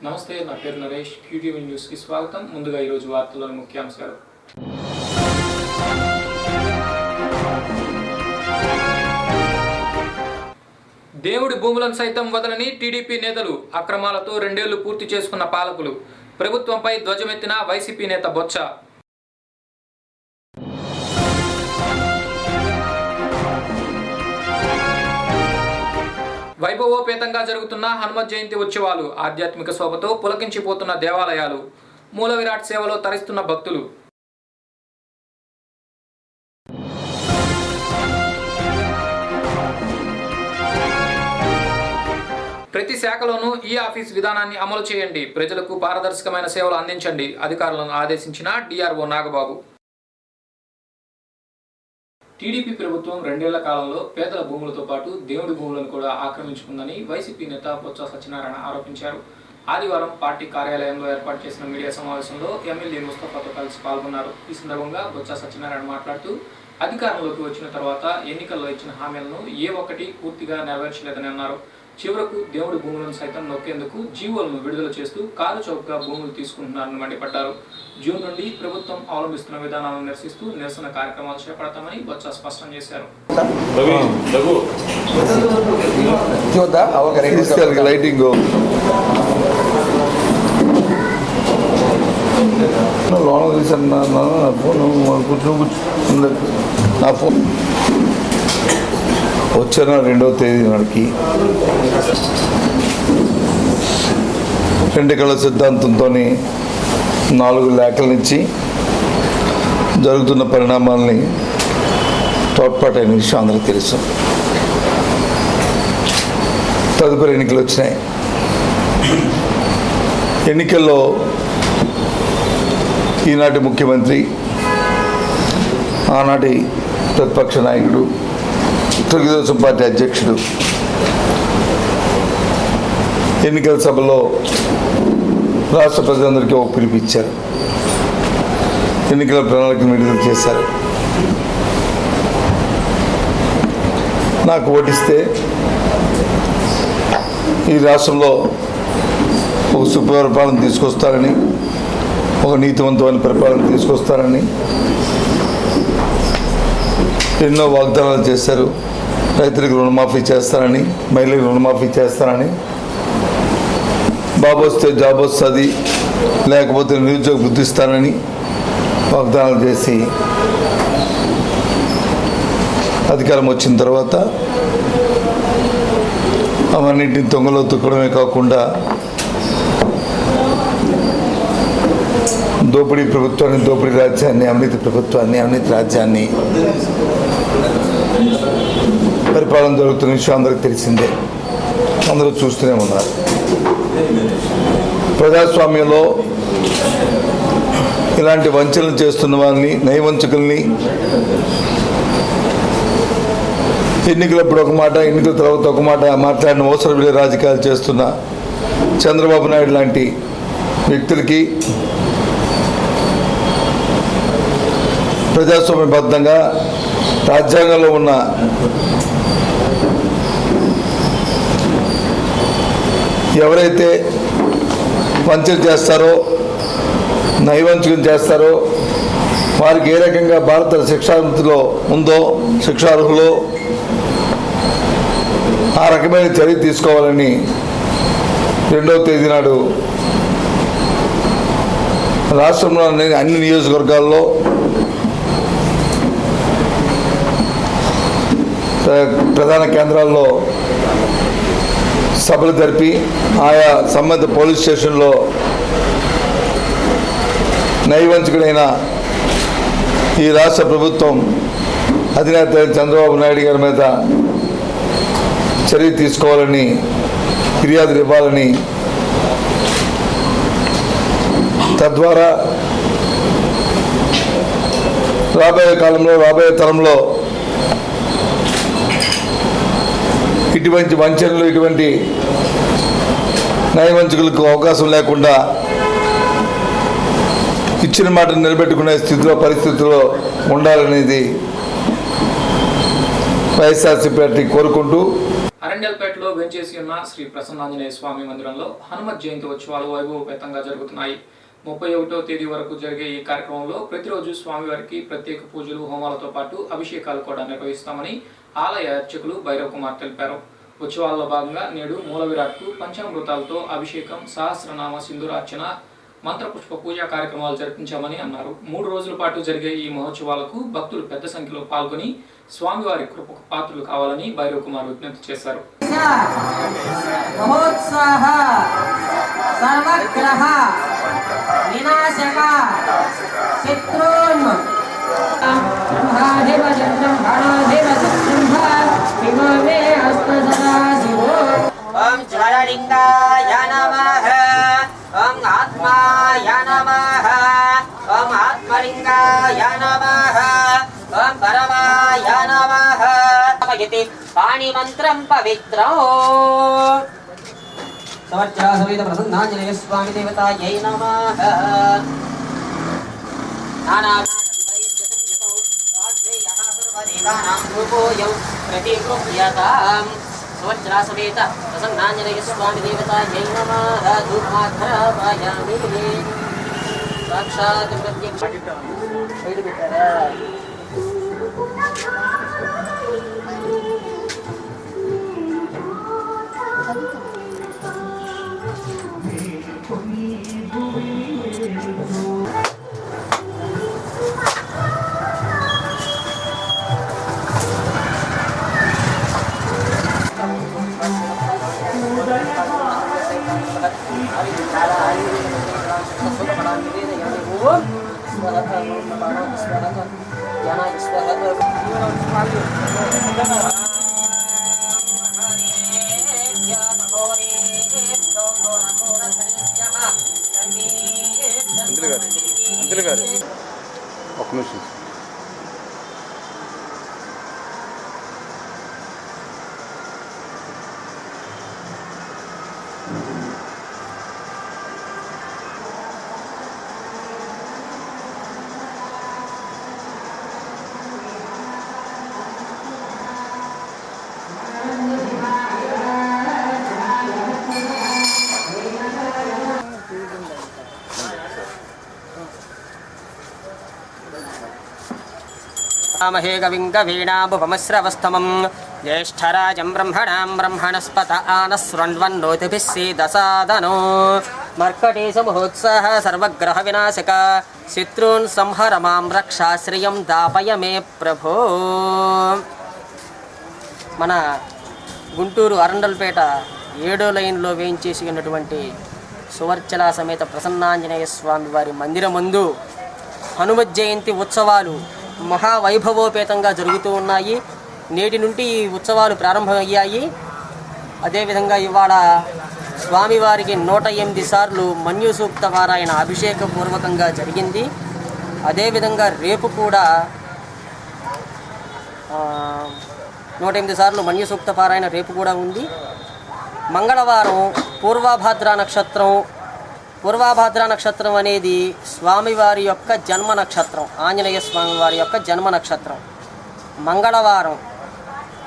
నమస్తే, నా పేరు నరేష్. క్యూటీవీ న్యూస్కి స్వాగతం. ముందుగా ఈరోజు వార్తల్లోని ముఖ్యాంశాలు. దేవుడి భూములను సైతం వదలని టీడీపీ నేతలు. అక్రమాలతో 2 ఏళ్లు పూర్తి చేసుకున్న పాలకులు. ప్రభుత్వంపై ధ్వజమెత్తిన వైసీపీ నేత బొత్స. వైభవోపేతంగా జరుగుతున్న హనుమత్ జయంతి ఉత్సవాలు. ఆధ్యాత్మిక శోభతో పులకించిపోతున్న దేవాలయాలు. మూల విరాట్ సేవలో తరిస్తున్న భక్తులు. ప్రతి శాఖలోనూ ఈ ఆఫీస్ విధానాన్ని అమలు చేయండి. ప్రజలకు పారదర్శకమైన సేవలు అందించండి. అధికారులను ఆదేశించిన డిఆర్ఓ నాగబాబు. టీడీపీ ప్రభుత్వం 2 ఏళ్ల కాలంలో పేదల భూములతో పాటు దేవుడి భూములను కూడా ఆక్రమించుకుందని వైసీపీ నేత బొత్స సత్యనారాయణ ఆరోపించారు. ఆదివారం పార్టీ కార్యాలయంలో ఏర్పాటు చేసిన మీడియా సమావేశంలో ఎమ్మెల్యే ముస్తఫాతో కలిసి పాల్గొన్నారు. ఈ సందర్భంగా బొత్స సత్యనారాయణ మాట్లాడుతూ అధికారంలోకి వచ్చిన తర్వాత ఎన్నికల్లో ఇచ్చిన హామీలను ఏ ఒక్కటి పూర్తిగా నెరవేర్చలేదని అన్నారు. చివరకు దేవుడి భూములను సైతం నొక్కేందుకు జీవోలను విడుదల చేస్తూ కారు చౌకగా భూములు తీసుకుంటున్నారని మండిపడ్డారు. జూన్ నుండి ప్రభుత్వం అవలంబిస్తున్న విధానాలను నిరసిస్తూ నిరసన కార్యక్రమాలు చేపడతామని బొత్స స్పష్టం చేశారు. వచ్చిన 2వ తేదీ నాటికి ఎన్నికల సిద్ధాంతంతో 4 లేఖల నుంచి జరుగుతున్న పరిణామాలని తోడ్పాటైన విషయం అందరికీ తెలుసు. తదుపరి ఎన్నికలు వచ్చినాయి. ఎన్నికల్లో ఈనాటి ముఖ్యమంత్రి, ఆనాటి ప్రతిపక్ష నాయకుడు, తెలుగుదేశం పార్టీ అధ్యక్షుడు ఎన్నికల సభలో రాష్ట్ర ప్రజలందరికీ ఒక పిలిపిచ్చారు. ఎన్నికల ప్రణాళికను విడుదల చేశారు. నాకు ఓటిస్తే ఈ రాష్ట్రంలో ఒక సుపరిపాలన తీసుకొస్తారని, ఒక నీతివంతమైన పరిపాలన తీసుకొస్తారని ఎన్నో వాగ్దానాలు చేశారు. రైతులకు రుణమాఫీ చేస్తారని, మహిళలకు రుణమాఫీ చేస్తారని, బాబు వస్తే జాబ్ వస్తుంది, లేకపోతే నిరుద్యోగ గుర్తిస్తానని వాగ్దానాలు చేసి అధికారం వచ్చిన తర్వాత అవన్నింటిని తొంగలో తొక్కడమే కాకుండా దోపిడీ ప్రభుత్వాన్ని, దోపిడీ రాజ్యాన్ని, అవినీతి ప్రభుత్వాన్ని, అవినీతి రాజ్యాన్ని పరిపాలన జరుగుతున్న విషయం అందరికీ తెలిసిందే. అందరూ చూస్తూనే ఉన్నారు. ప్రజాస్వామ్యంలో ఇలాంటి వంచనలు చేస్తున్న వారిని, నయవంచకుల్ని ఎన్నికలప్పుడు ఒక మాట, ఎన్నికల తర్వాత ఒక మాట మాట్లాడిన అవసరం లేని రాజకీయాలు చేస్తున్న చంద్రబాబు నాయుడు లాంటి వ్యక్తులకి ప్రజాస్వామ్యబద్ధంగా రాజ్యాంగంలో ఉన్న ఎవరైతే వంచన చేస్తారో, నైవంచకం చేస్తారో వారికి ఏ రకంగా భారత శిక్షాంతిలో ఉందో, శిక్షార్హులో ఆ రకమైన చర్య తీసుకోవాలని 2వ తేదీ నాడు రాష్ట్రంలోని అన్ని నియోజకవర్గాల్లో ప్రధాన కేంద్రాల్లో సభలు జరిపి ఆయా సంబంధిత పోలీస్ స్టేషన్లో నైవంచకుడైన ఈ రాష్ట్ర ప్రభుత్వం అధినేత చంద్రబాబు నాయుడు గారి మీద చర్య తీసుకోవాలని, ఫిర్యాదులు ఇవ్వాలని, తద్వారా రాబోయే కాలంలో, రాబోయే తరంలో ఇటువంటి వంచనలు, ఇటువంటి నయవంచకులకు అవకాశం లేకుండా ఇచ్చిన మాటను నిలబెట్టుకునే స్థితిలో, పరిస్థితుల్లో ఉండాలనేది వైఎస్ఆర్సీపీ పార్టీ కోరుకుంటూ రెండెల్పేటలో వెంచేసి ఉన్న శ్రీ ప్రసన్నాంజనేయ స్వామి మందిరంలో హనుమత్ జయంతి ఉత్సవాలు వైభవపేతంగా జరుగుతున్నాయి. 31వ తేదీ వరకు జరిగే ఈ కార్యక్రమంలో ప్రతిరోజు స్వామివారికి ప్రత్యేక పూజలు, హోమాలతో పాటు అభిషేకాలు కూడా నిర్వహిస్తామని ఆలయ అర్చకులు భైరవ్ కుమార్ తెలిపారు. ఉత్సవాల్లో భాగంగా నేడు మూల విరాట్కు పంచామృతాలతో అభిషేకం, సహస్రనామ సింధూరార్చన, మంత్రపుష్ప పూజా కార్యక్రమాలు జరిపించామని అన్నారు. 3 రోజుల పాటు జరిగే ఈ మహోత్సవాలకు భక్తులు పెద్ద సంఖ్యలో పాల్గొని స్వామివారి కృపకు పాత్రలు కావాలని భైరవ్ కుమార్ విజ్ఞప్తి చేశారు. ओम ज्वरलिंगाय नमः, ओम आत्माय नमः, ओम आत्मलिंगाय नमः, ओम परमाय नमः। इति पाणिमन्त्रं पवित्रं समर्चना समेत प्रसन्नांजनेय स्वामी देवतायै नमः। प्रतिगृह्यताम् स्वच्छरा समेत प्रसन्नांजनेय स्वामी देवतायै नमः। धूपमाघ्रापयामि साक्षात् प्रत्यक्ष ఒక నిమిషం. महे कविं कवीनामुपमश्रवस्तमं ज्येष्ठराजं ब्रह्मणां ब्रह्मणस्पत आनस्रण्वन्नोतिभिः सीदसादनो मर्कटेशमहोत्साह सर्वग्रहविनाशक शत्रून् संहर मां रक्षाश्रियं दापय मे प्रभो। మన గుంటూరు అరండల్పేట 7వ లైన్లో వేయించేసి ఉన్నటువంటి సువర్చల సమేత ప్రసన్నాంజనేయ స్వామి వారి మందిరమందు హనుమత్ జయంతి ఉత్సవాలు మహావైభవోపేతంగా జరుగుతూ ఉన్నాయి. నేటి నుండి ఈ ఉత్సవాలు ప్రారంభమయ్యాయి. అదేవిధంగా ఇవాళ స్వామివారికి 108 సార్లు మన్యు సూక్త పారాయణ అభిషేకపూర్వకంగా జరిగింది. అదేవిధంగా రేపు కూడా 108 సార్లు మన్యు సూక్త పారాయణ రేపు కూడా ఉంది. మంగళవారం పూర్వభాద్ర నక్షత్రం. పూర్వభాద్ర నక్షత్రం అనేది స్వామివారి యొక్క జన్మ నక్షత్రం, ఆంజనేయ స్వామివారి యొక్క జన్మ నక్షత్రం. మంగళవారం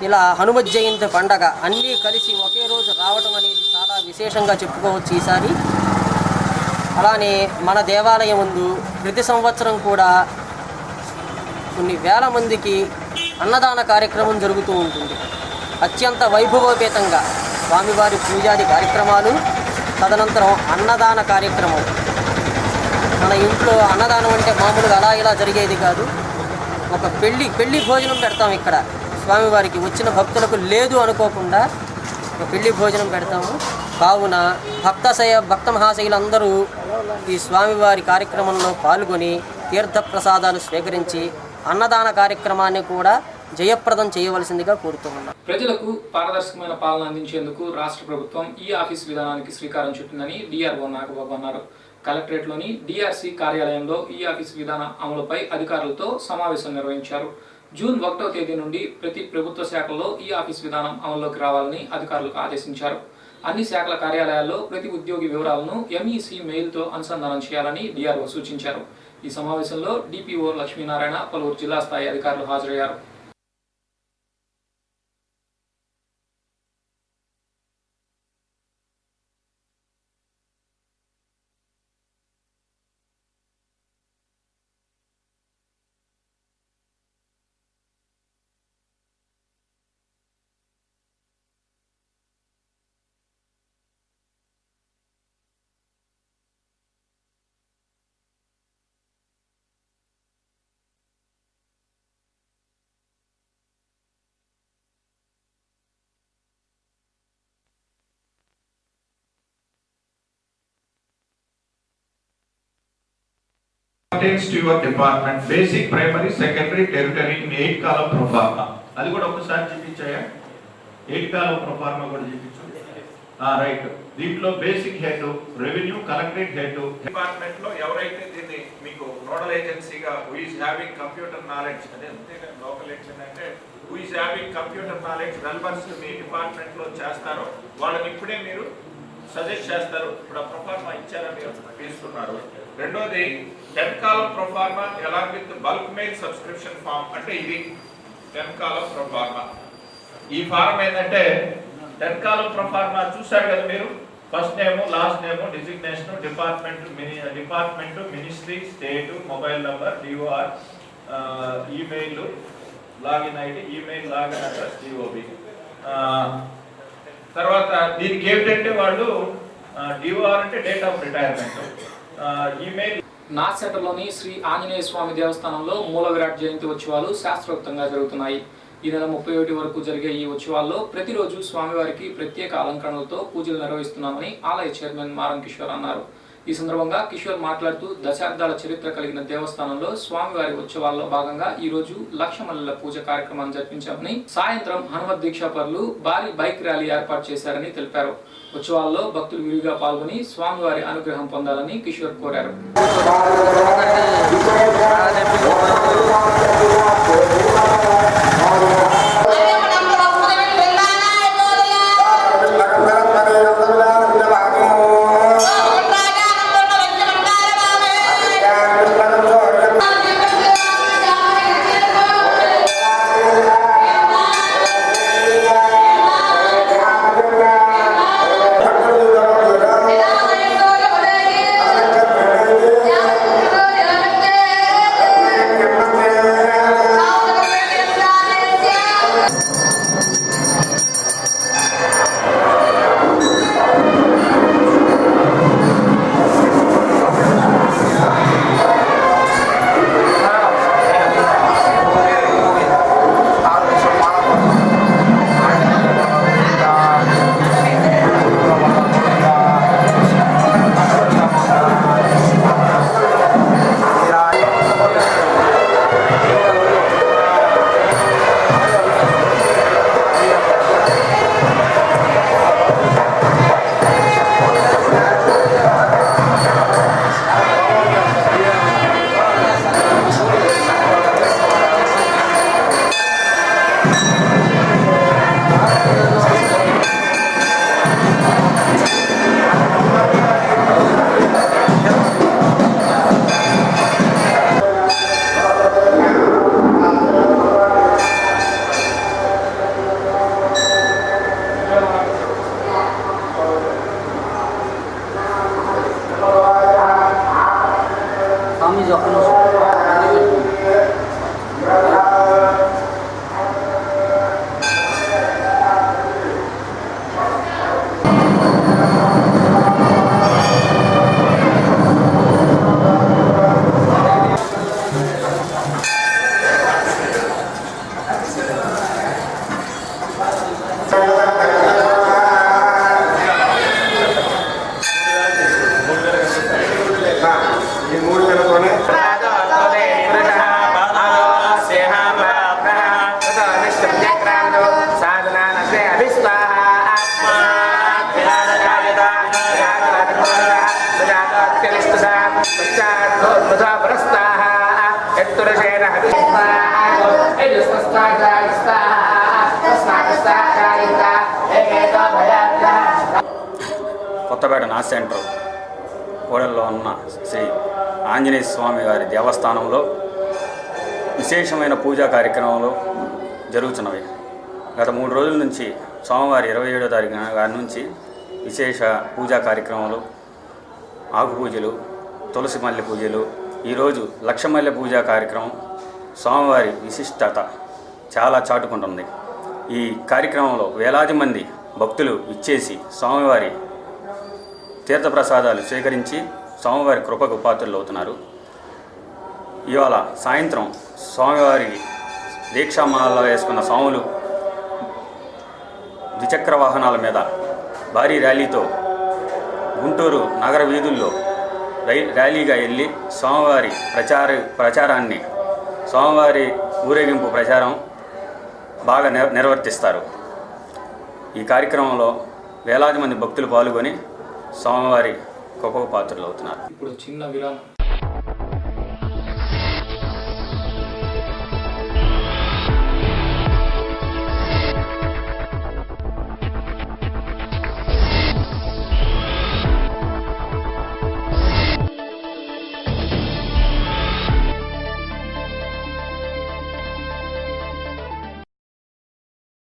ఇలా హనుమత్ జయంతి పండగ అన్నీ కలిసి ఒకే రోజు రావటం అనేది చాలా విశేషంగా చెప్పుకోవచ్చు ఈసారి. అలానే మన దేవాలయం ముందు ప్రతి సంవత్సరం కూడా కొన్ని వేల మందికి అన్నదాన కార్యక్రమం జరుగుతూ ఉంటుంది. అత్యంత వైభవోపేతంగా స్వామివారి పూజాది కార్యక్రమాలు, తదనంతరం అన్నదాన కార్యక్రమం. మన ఇంట్లో అన్నదానం అంటే మామూలుగా అలా ఇలా జరిగేది కాదు. ఒక పెళ్లి భోజనం పెడతాం ఇక్కడ స్వామివారికి. వచ్చిన భక్తులకు లేదు అనుకోకుండా ఒక పెళ్లి భోజనం పెడతాము. కావున భక్త మహాశయులందరూ ఈ స్వామివారి కార్యక్రమంలో పాల్గొని తీర్థప్రసాదాలు స్వీకరించి అన్నదాన కార్యక్రమాన్ని కూడా జయప్రదం చేయవలసిందిగా కోరుతున్నాం. ప్రజలకు పారదర్శకమైన పాలన అందించేందుకు రాష్ట్ర ప్రభుత్వం ఈ ఆఫీస్ విధానానికి శ్రీకారం చుట్టిందని డిఆర్ఓ నాగబాబు అన్నారు. కలెక్టరేట్లోని డిఆర్సీ కార్యాలయంలో ఈ ఆఫీస్ విధాన అమలుపై అధికారులతో సమావేశం నిర్వహించారు. జూన్ 1వ తేదీ నుండి ప్రతి ప్రభుత్వ శాఖల్లో ఈ ఆఫీస్ విధానం అమల్లోకి రావాలని అధికారులకు ఆదేశించారు. అన్ని శాఖల కార్యాలయాల్లో ప్రతి ఉద్యోగి వివరాలను ఎంఈసీ మెయిల్తో అనుసంధానం చేయాలని డిఆర్ఓ సూచించారు. ఈ సమావేశంలో డిపిఓ లక్ష్మీనారాయణ, పలువురు జిల్లా స్థాయి అధికారులు హాజరయ్యారు. pertains to your department, basic, primary, secondary, tertiary in 8 column pro forma. అది కూడా ఒకసారి చూపించాయా? 8 column pro forma కూడా చూపించు. రైట్. దీంట్లో basic head, revenue, collectorate head department లో ఎవరైతే దీన్ని మీకు నోడల్ ఏజెన్సీగా who is having computer knowledge, అదే అంతేగా లోకల్ ఏజెన్సీ అంటే who is having computer knowledge వెల్బర్స్ మీ డిపార్ట్మెంట్ లో చేస్తారో వాళ్ళని ఇప్పుడే మీరు సజెస్ట్ చేస్తారు. ఇప్పుడు ఆ ప్రొఫార్మా ఇచ్చారని తీసుకున్నారు. రెండోది 10 column proforma along with bulk mail subscription form, అంటే ఇది 10 కాలం ప్రొఫార్మా. ఈ ఫారం ఏంటంటే 10 కాలం ప్రొఫార్మా చూశారు కదా మీరు, first name, last name, designation, department, ministry, state, mobile number, DOR, email, login ID, email login address, DOB. తర్వాత దీనికి ఏమిటంటే వాళ్ళు డిఓఆర్ అంటే డేట్ ఆఫ్ రిటైర్మెంట్, ఈమెయిల్. నార్సెటలోని శ్రీ ఆంజనేయ స్వామి దేవస్థానంలో మూల విరాట్ జయంతి ఉత్సవాలు శాస్త్రోక్తంగా జరుగుతున్నాయి. ఈ నెల 31 వరకు జరిగే ఈ ఉత్సవాల్లో ప్రతిరోజు స్వామివారికి ప్రత్యేక అలంకరణలతో పూజలు నిర్వహిస్తున్నామని ఆలయ చైర్మన్ మారం కిషోర్ అన్నారు. ఈ సందర్భంగా కిషోర్ మాట్లాడుతూ దశాబ్దాల చరిత్ర కలిగిన దేవస్థానంలో స్వామివారి ఉత్సవాల్లో భాగంగా ఈ రోజు లక్ష మల్లెల పూజ కార్యక్రమాన్ని జరిపించామని, సాయంత్రం హనుమత్ దీక్షాపరులు భారీ బైక్ ర్యాలీ ఏర్పాటు చేశారని తెలిపారు. ఉత్సవాల్లో భక్తులు విరిగా పాల్గొని స్వామివారి అనుగ్రహం పొందాలని కిషోర్ కోరారు. కొత్తపేట నాస్ సెంటర్ కోడల్లో ఉన్న శ్రీ ఆంజనేయ స్వామి వారి దేవస్థానంలో విశేషమైన పూజా కార్యక్రమాలు జరుగుతున్నవి. గత 3 రోజుల నుంచి సోమవారం 27వ తారీఖున గారి నుంచి విశేష పూజా కార్యక్రమాలు, ఆకు పూజలు, తులసి మల్లె పూజలు, ఈరోజు లక్ష మల్లె పూజా కార్యక్రమం స్వామివారి విశిష్టత చాలా చాటుకుంటుంది. ఈ కార్యక్రమంలో వేలాది మంది భక్తులు ఇచ్చేసి స్వామివారి తీర్థప్రసాదాలు స్వీకరించి స్వామివారి కృపకు పాత్రలు అవుతున్నారు. ఇవాళ సాయంత్రం స్వామివారి దీక్షామాలలో వేసుకున్న స్వాములు ద్విచక్ర వాహనాల మీద భారీ ర్యాలీతో గుంటూరు నగర వీధుల్లో ర్యాలీగా వెళ్ళి స్వామివారి ప్రచారాన్ని స్వామివారి ఊరేగింపు ప్రచారం బాగా నిర్వర్తిస్తారు. ఈ కార్యక్రమంలో వేలాది మంది భక్తులు పాల్గొని స్వామివారి గొప్ప పాత్రలు అవుతున్నారు. ఇప్పుడు చిన్న విరామం.